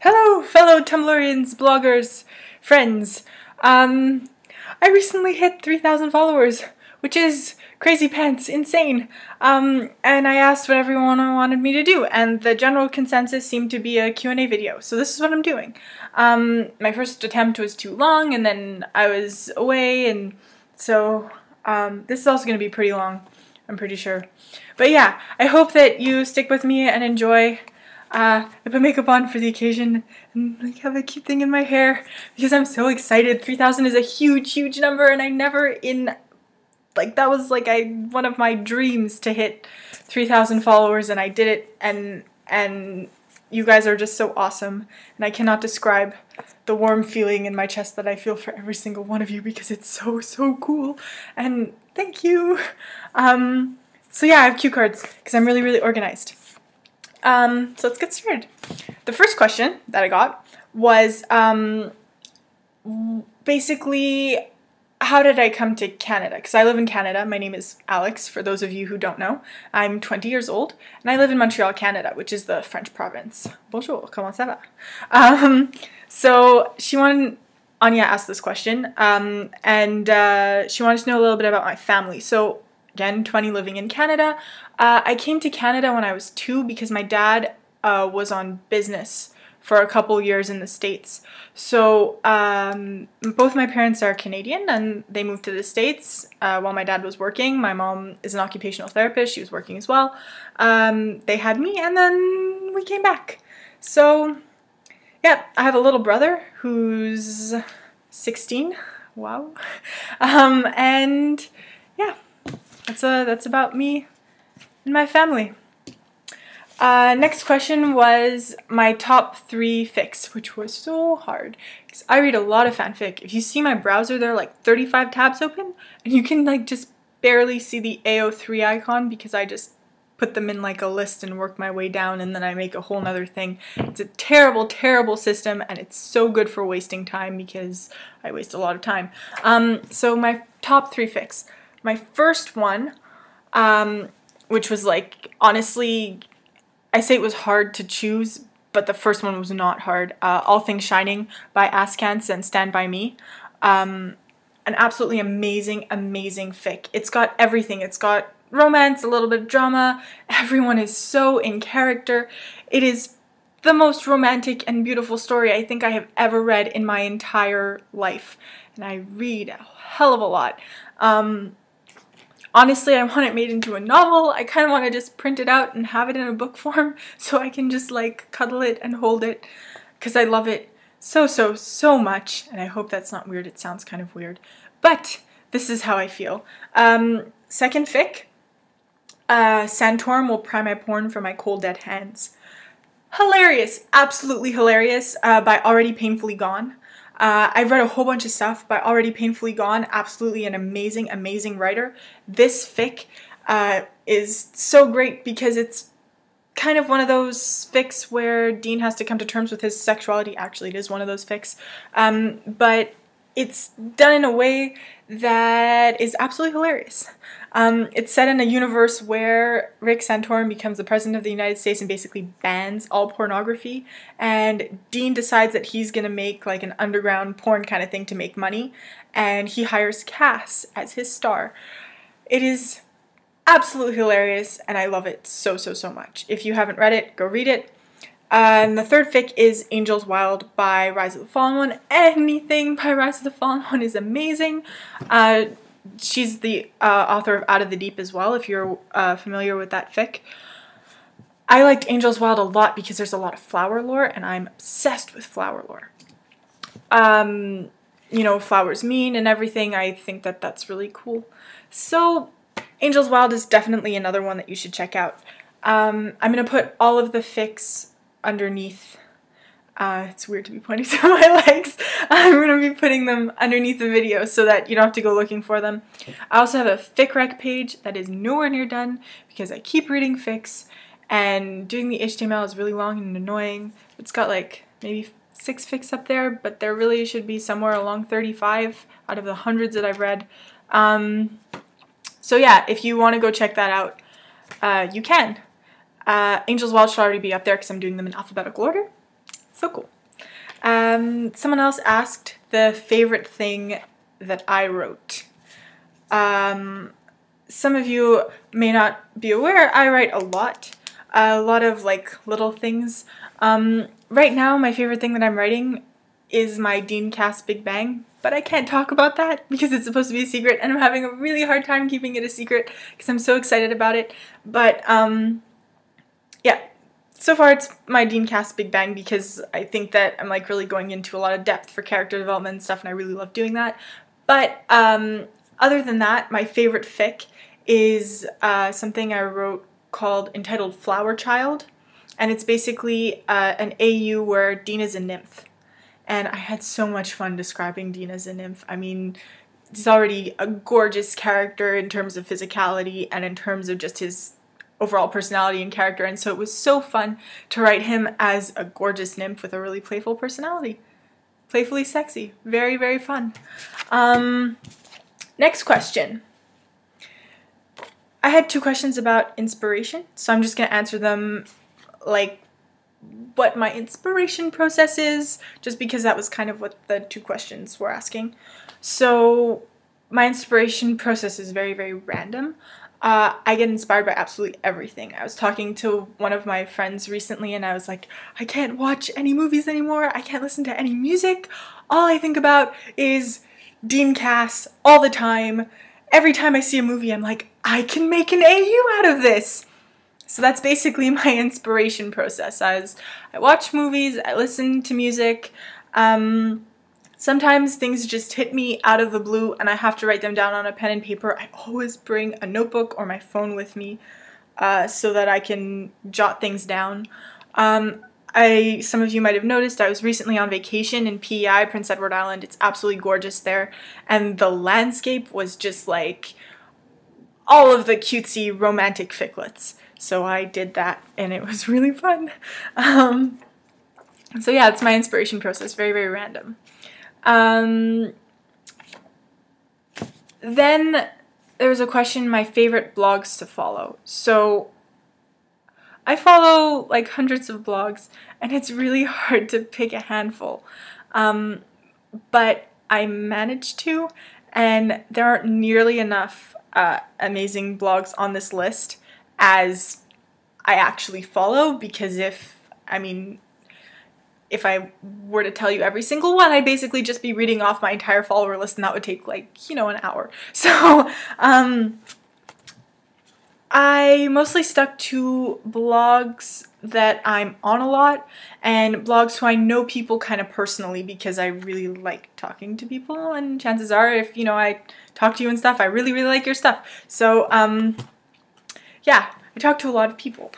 Hello, fellow Tumblrians, bloggers, friends. I recently hit 3,000 followers, which is crazy pants, insane. And I asked what everyone wanted me to do, and the general consensus seemed to be a Q&A video, so this is what I'm doing. My first attempt was too long, and then I was away, and so this is also going to be pretty long, I'm pretty sure. But yeah, I hope that you stick with me and enjoy. I put makeup on for the occasion and like have a cute thing in my hair because I'm so excited. 3,000 is a huge, huge number, and I never that was like one of my dreams to hit 3,000 followers, and I did it, and you guys are just so awesome, and I cannot describe the warm feeling in my chest that I feel for every single one of you because it's so, so cool, and thank you. So yeah, I have cue cards because I'm really, really organized. So let's get started. The first question that I got was basically, how did I come to Canada? Because I live in Canada. My name is Alex, for those of you who don't know. I'm 20 years old, and I live in Montreal, Canada, which is the French province. Bonjour, comment ça va? So Anya asked this question, and she wanted to know a little bit about my family. So again, 20, living in Canada. I came to Canada when I was 2 because my dad was on business for a couple years in the States. So both my parents are Canadian, and they moved to the States while my dad was working. My mom is an occupational therapist. She was working as well. They had me, and then we came back. So yeah, I have a little brother who's 16. Wow. And yeah. That's about me and my family. Next question was my top 3 fics, which was so hard because I read a lot of fanfic. If you see my browser, there are like 35 tabs open, and you can like just barely see the AO3 icon because I just put them in like a list and work my way down, and then I make a whole nother thing. It's a terrible, terrible system, and it's so good for wasting time because I waste a lot of time. So my top 3 fics. My first one, which was like, honestly, I say it was hard to choose, but the first one was not hard. All Things Shining by Askance and Stand By Me. An absolutely amazing, amazing fic. It's got everything. It's got romance, a little bit of drama. Everyone is so in character. It is the most romantic and beautiful story I think I have ever read in my entire life. And I read a hell of a lot. Honestly, I want it made into a novel. I kind of want to just print it out and have it in a book form so I can just like cuddle it and hold it because I love it so, so, so much. And I hope that's not weird. It sounds kind of weird, but this is how I feel. Second fic, Santorum Will Pry My Porn from My Cold Dead Hands. Hilarious, absolutely hilarious, by Already Painfully Gone. I've read a whole bunch of stuff by Already Painfully Gone, absolutely an amazing, amazing writer. This fic is so great because it's kind of one of those fics where Dean has to come to terms with his sexuality. Actually, it is one of those fics, but it's done in a way that is absolutely hilarious. It's set in a universe where Rick Santorum becomes the president of the United States and basically bans all pornography, and Dean decides that he's gonna make like an underground porn kind of thing to make money, and he hires Cass as his star. It is absolutely hilarious, and I love it so, so, so much. If you haven't read it, go read it. And the third fic is Angels Wild by Rise of the Fallen One. Anything by Rise of the Fallen One is amazing. She's the author of Out of the Deep as well, if you're familiar with that fic. I liked Angels Wild a lot because there's a lot of flower lore, and I'm obsessed with flower lore. You know, flowers mean and everything. I think that that's really cool. So Angels Wild is definitely another one that you should check out. I'm going to put all of the fics underneath. It's weird to be pointing to my legs. I'm going to be putting them underneath the video so that you don't have to go looking for them. I also have a fic rec page that is nowhere near done because I keep reading fics, and doing the HTML is really long and annoying. It's got like maybe 6 fics up there, but there really should be somewhere along 35 out of the hundreds that I've read. So yeah, if you want to go check that out, you can. Angels Wild should already be up there because I'm doing them in alphabetical order. So cool. Someone else asked the favorite thing that I wrote. Some of you may not be aware, I write a lot of like little things. Right now, my favorite thing that I'm writing is my Dean Cass Big Bang, but I can't talk about that because it's supposed to be a secret, and I'm having a really hard time keeping it a secret because I'm so excited about it. But yeah, so far it's my Dean Cass Big Bang because I think that I'm like really going into a lot of depth for character development and stuff, and I really love doing that. But other than that, my favorite fic is something I wrote entitled Flower Child, and it's basically an AU where Dean is a nymph. And I had so much fun describing Dean as a nymph. I mean, he's already a gorgeous character in terms of physicality and in terms of just his overall personality and character, and so it was so fun to write him as a gorgeous nymph with a really playful personality. Playfully sexy. Very, very fun. Next question. I had 2 questions about inspiration, so I'm just going to answer them like what my inspiration process is, just because that was kind of what the 2 questions were asking. So my inspiration process is very, very random. I get inspired by absolutely everything. I was talking to one of my friends recently and I was like, I can't watch any movies anymore, I can't listen to any music, all I think about is Dean Cass all the time. Every time I see a movie I'm like, I can make an AU out of this! So that's basically my inspiration process. I watch movies, I listen to music, sometimes things just hit me out of the blue and I have to write them down on a pen and paper. I always bring a notebook or my phone with me so that I can jot things down. Some of you might have noticed I was recently on vacation in PEI, Prince Edward Island. It's absolutely gorgeous there, and the landscape was just like all of the cutesy romantic ficlets. So I did that and it was really fun. So yeah, it's my inspiration process, very, very random. Then there was a question, my favorite blogs to follow. So I follow like hundreds of blogs and it's really hard to pick a handful. But I managed to, and there aren't nearly enough amazing blogs on this list as I actually follow, because if I were to tell you every single one, I'd basically just be reading off my entire follower list and that would take like, you know, an hour. So, I mostly stuck to blogs that I'm on a lot and blogs who I know people kind of personally because I really like talking to people, and chances are if, you know, I talk to you and stuff, I really, really like your stuff. So, yeah, I talk to a lot of people.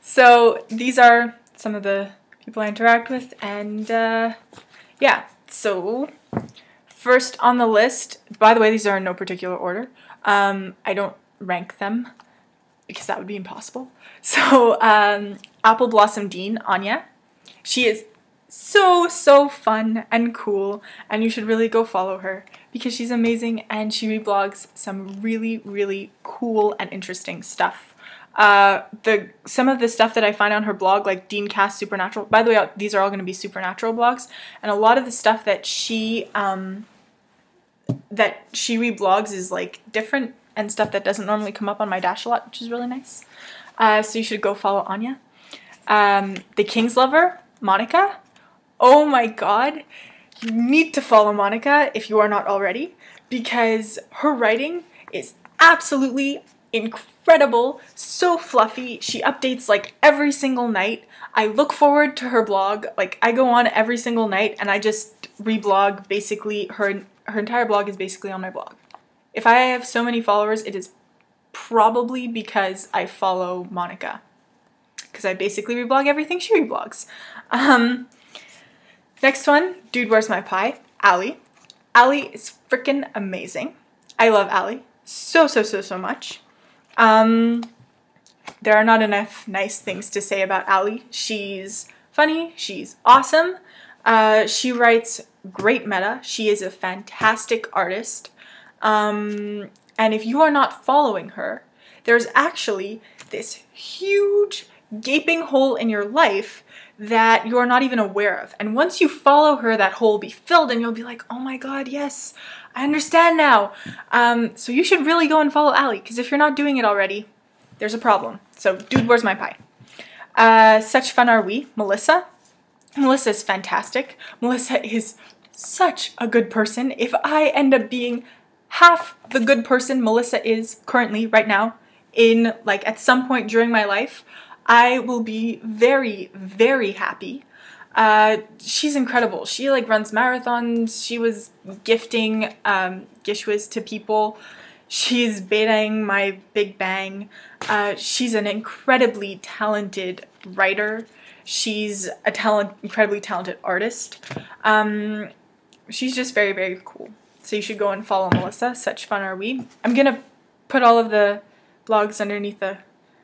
So these are some of the people I interact with, and yeah, so first on the list, by the way, these are in no particular order. I don't rank them because that would be impossible. So Apple Blossom Dean, Anya, she is so fun and cool, and you should really go follow her because she's amazing and she reblogs some really, really cool and interesting stuff. Some of the stuff that I find on her blog, like Dean Cass Supernatural, by the way, these are all going to be Supernatural blogs, and a lot of the stuff that she reblogs is like different and stuff that doesn't normally come up on my dash a lot, which is really nice. So you should go follow Anya. The King's Lover, Monica. Oh my god, you need to follow Monica if you are not already, because her writing is absolutely incredible, so fluffy. She updates like every single night. I look forward to her blog. Like, I go on every single night and I just reblog. Basically, her entire blog is basically on my blog. If I have so many followers, it is probably because I follow Monica, because I basically reblog everything she reblogs. Next one, Dude, Where's My Pie? Allie. Allie is freaking amazing. I love Allie so much. There are not enough nice things to say about Allie. She's funny, she's awesome, she writes great meta, she is a fantastic artist, and if you are not following her, there's actually this huge gaping hole in your life that you're not even aware of. And once you follow her, that hole will be filled and you'll be like, oh my god, yes, I understand now. So you should really go and follow Allie, because if you're not doing it already, there's a problem. So, Dude, Where's My Pie? Such Fun Are We? Melissa. Melissa is fantastic. Melissa is such a good person. If I end up being half the good person Melissa is currently, right now, in, like, at some point during my life, I will be very, very happy. She's incredible. She, like, runs marathons. She was gifting Gishwas to people. She's betaing my Big Bang. She's an incredibly talented writer. She's a incredibly talented artist. She's just very, very cool. So you should go and follow Melissa. Such Fun Are We. I'm gonna put all of the blogs underneath the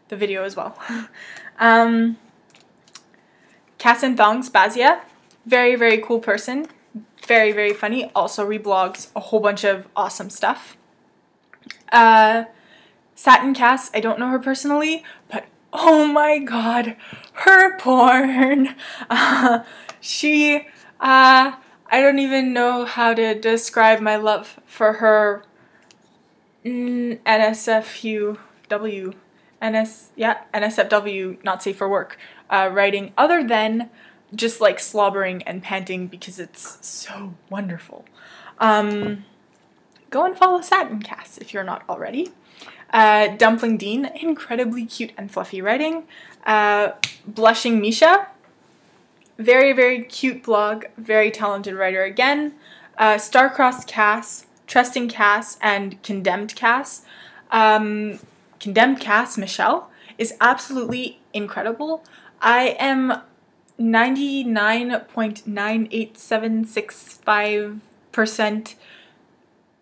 video as well. Cass and Thongs Bazia. Very, very cool person. Very, very funny. Also reblogs a whole bunch of awesome stuff. Satin Cass, I don't know her personally, but oh my god, her porn. I don't even know how to describe my love for her NSFW, not safe for work, writing, other than just like slobbering and panting because it's so wonderful. Go and follow Satin Cass if you're not already. Dumpling Dean, incredibly cute and fluffy writing. Blushing Misha, very, very cute blog, very talented writer again. Starcrossed Cass, Trusting Cass, and Condemned Cass. Condemned Cass, Michelle, is absolutely incredible. I am 99.98765%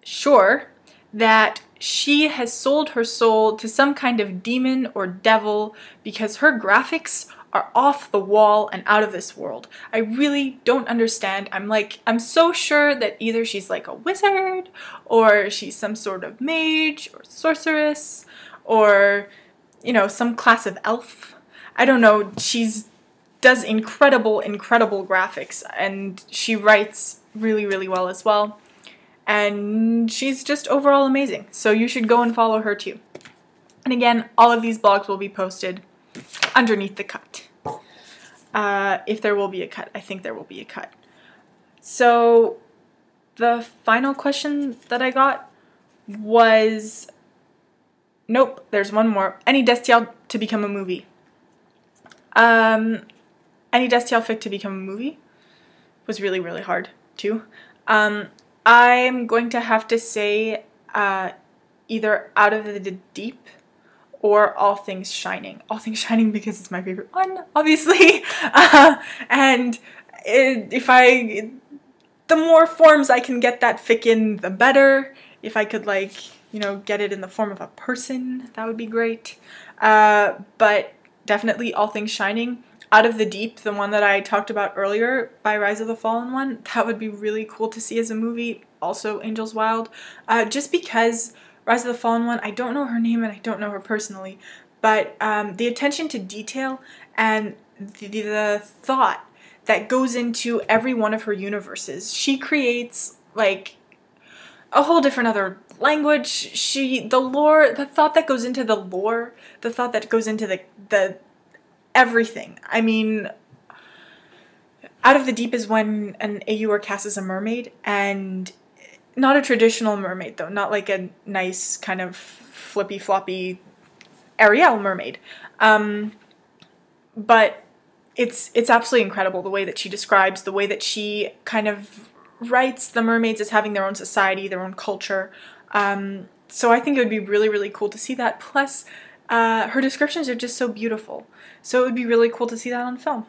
sure that she has sold her soul to some kind of demon or devil, because her graphics are off the wall and out of this world. I really don't understand. I'm so sure that either she's like a wizard, or she's some sort of mage or sorceress, or, you know, some class of elf. I don't know. Does incredible, incredible graphics, and she writes really, really well as well. And she's just overall amazing. So you should go and follow her too. And again, all of these blogs will be posted underneath the cut. If there will be a cut. I think there will be a cut. So the final question that I got was, nope, there's one more. Any Destiel to become a movie? Any Destiel fic to become a movie was really, really hard too. I'm going to have to say either Out of the Deep or All Things Shining. All Things Shining because it's my favorite one, obviously. And the more forms I can get that fic in, the better. If I could, like, you know, get it in the form of a person, that would be great. But definitely All Things Shining. Out of the Deep, the one that I talked about earlier by Rise of the Fallen one, that would be really cool to see as a movie. Also Angels Wild. Just because Rise of the Fallen one, I don't know her name and I don't know her personally, but the attention to detail and the thought that goes into every one of her universes. She creates, like, a whole different other language. The lore, the thought that goes into the lore, the thought that goes into the everything. I mean, Out of the Deep is when an AUR casts as a mermaid, and not a traditional mermaid though, not like a nice kind of flippy floppy Ariel mermaid. But it's absolutely incredible the way that she describes, the way that she kind of writes the mermaids as having their own society, their own culture. So I think it would be really, really cool to see that. Plus, her descriptions are just so beautiful. So it would be really cool to see that on film.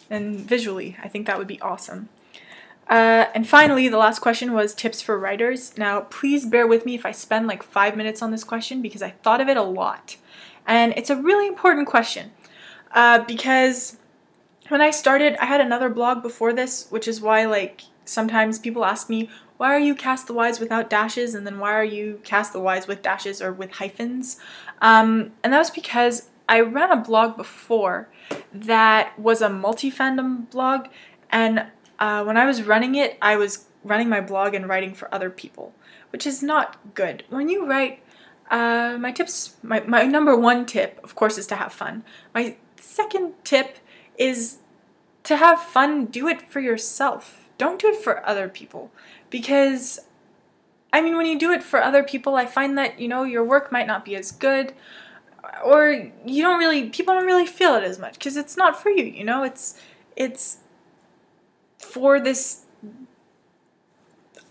And visually, I think that would be awesome. And finally, the last question was tips for writers. Now, please bear with me if I spend like 5 minutes on this question, because I thought of it a lot. And it's a really important question. Because when I started, I had another blog before this, which is why, like, sometimes people ask me, why are you Cast the Wise without dashes? And then why are you Cast the Wise with dashes or with hyphens? And that was because I ran a blog before that was a multi-fandom blog, and when I was running it, I was running my blog and writing for other people, which is not good. When you write, my number one tip, of course, is to have fun. My second tip is to have fun. Do it for yourself. Don't do it for other people, because I mean, when you do it for other people, I find that, you know, your work might not be as good, or people don't really feel it as much because it's not for you, you know, it's for this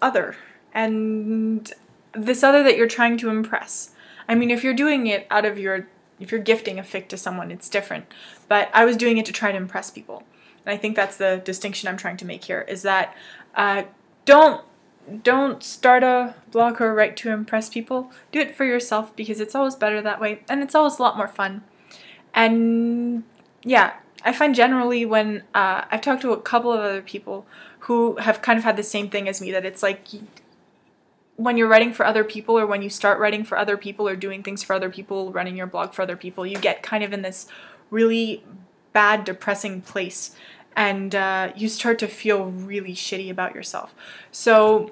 other, and this other that you're trying to impress. I mean, if you're doing it if you're gifting a fic to someone, it's different, but I was doing it to try to impress people, and I think that's the distinction I'm trying to make here, is that don't start a blog or write to impress people. Do it for yourself, because it's always better that way, and it's always a lot more fun. And yeah, I find generally when I've talked to a couple of other people who have kind of had the same thing as me, that it's like when you're writing for other people, or when you start writing for other people, or doing things for other people, running your blog for other people, you get kind of in this really bad, depressing place, and you start to feel really shitty about yourself. So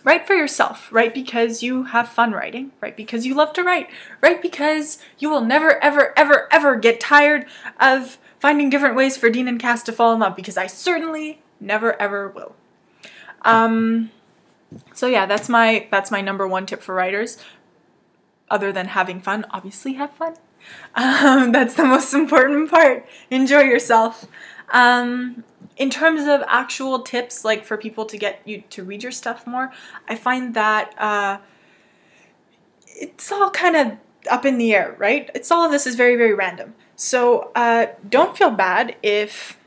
write for yourself. Write because you have fun writing. Write because you love to write. Write because you will never, ever, ever, ever get tired of finding different ways for Dean and Cass to fall in love, because I certainly never, ever will. So yeah, that's my number one tip for writers. Other than having fun, obviously have fun. That's the most important part. Enjoy yourself. In terms of actual tips, like for people to get you to read your stuff more, I find that it's all kind of up in the air, right? All of this is very, very random. So don't feel bad if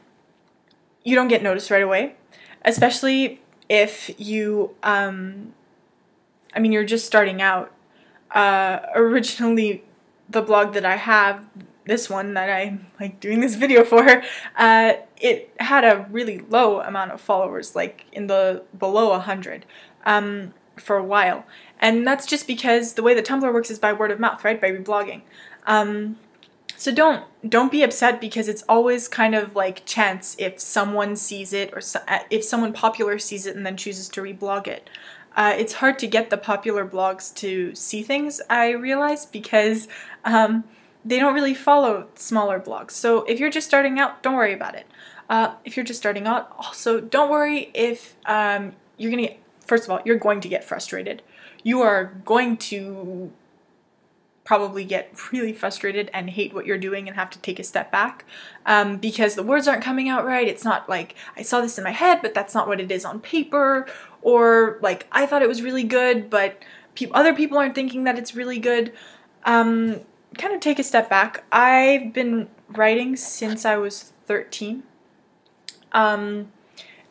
you don't get noticed right away, especially if you, I mean, you're just starting out. Originally, the blog that I have, this one that I'm like doing this video for, it had a really low amount of followers, like in the below 100, for a while. And that's just because the way that Tumblr works is by word of mouth, right? By reblogging. So don't be upset, because it's always kind of like chance if someone sees it, or if someone popular sees it and then chooses to reblog it. It's hard to get the popular blogs to see things, I realize, because they don't really follow smaller blogs. So if you're just starting out, don't worry about it. If you're just starting out, also don't worry if you're gonna get, first of all, you're going to get frustrated. You are going to probably get really frustrated and hate what you're doing and have to take a step back, because the words aren't coming out right. It's not like, I saw this in my head, but that's not what it is on paper, or like, I thought it was really good, but other people aren't thinking that it's really good. Kind of take a step back. I've been writing since I was 13, and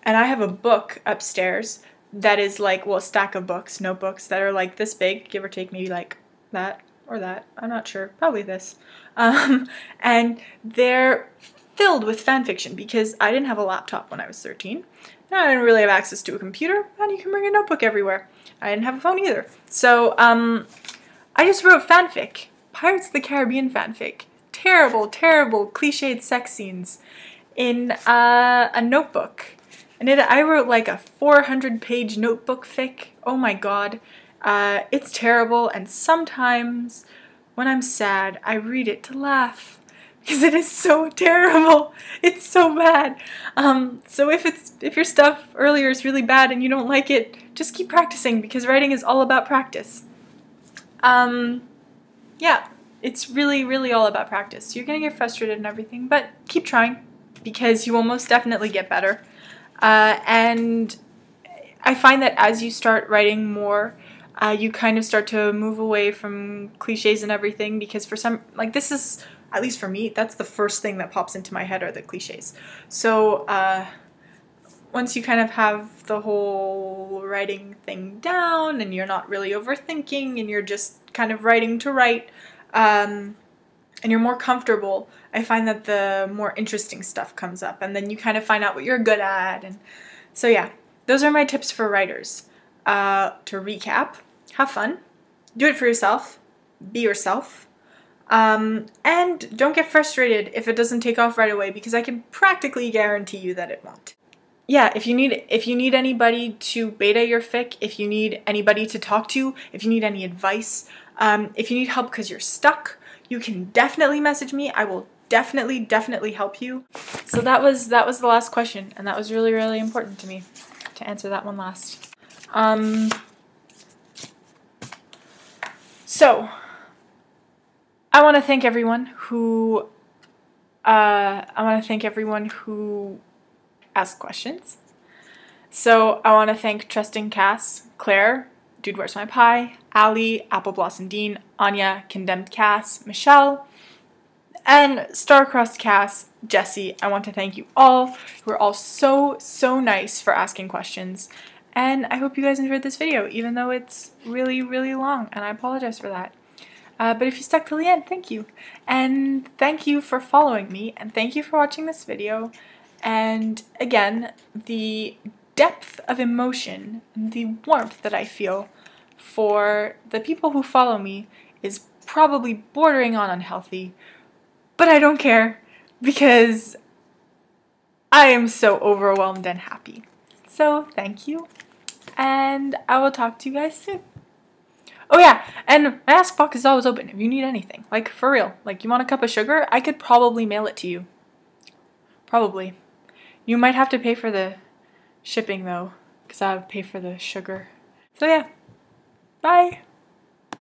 I have a book upstairs that is like, well, a stack of books, notebooks that are like this big, give or take, maybe like that or that, I'm not sure, probably this, and they're filled with fan fiction, because I didn't have a laptop when I was 13, and I didn't really have access to a computer, and you can bring a notebook everywhere. I didn't have a phone either, so I just wrote fanfic. Pirates of the Caribbean fanfic. Terrible, terrible, cliched sex scenes in a notebook. And I wrote like a 400-page notebook fic. Oh my god. It's terrible, and sometimes when I'm sad, I read it to laugh, because it is so terrible. It's so bad. So if your stuff earlier is really bad and you don't like it, just keep practicing, because writing is all about practice. Yeah, it's really, really all about practice. You're gonna get frustrated and everything, but keep trying, because you will most definitely get better. And I find that as you start writing more, you kind of start to move away from cliches and everything, because for some, like, this is, at least for me, that's the first thing that pops into my head, are the cliches. So once you kind of have the whole writing thing down, and you're not really overthinking, and you're just kind of writing to write, and you're more comfortable, I find that the more interesting stuff comes up, and then you kind of find out what you're good at. And so yeah, those are my tips for writers. To recap, have fun, do it for yourself, be yourself, And don't get frustrated if it doesn't take off right away, because I can practically guarantee you that it won't. Yeah, if you need anybody to beta your fic, if you need anybody to talk to, if you need any advice, if you need help because you're stuck, you can definitely message me. I will definitely help you. So that was the last question, and that was really important to me to answer that one last. So I want to thank everyone who ask questions. So I want to thank Trusting Cass, Claire, Dude Where's My Pie, Allie, Apple Blossom Dean, Anya, Condemned Cass, Michelle, and Star-Crossed Cass, Jessie. I want to thank you all. You were all so nice for asking questions. And I hope you guys enjoyed this video, even though it's really long, and I apologize for that. But if you stuck till the end, thank you. And thank you for following me, and thank you for watching this video. And again, the depth of emotion and the warmth that I feel for the people who follow me is probably bordering on unhealthy, but I don't care because I am so overwhelmed and happy. So thank you, and I will talk to you guys soon. Oh yeah, and my ask box is always open if you need anything. Like, for real. Like, you want a cup of sugar? I could probably mail it to you. Probably. You might have to pay for the shipping though, because I would pay for the sugar. So yeah, bye!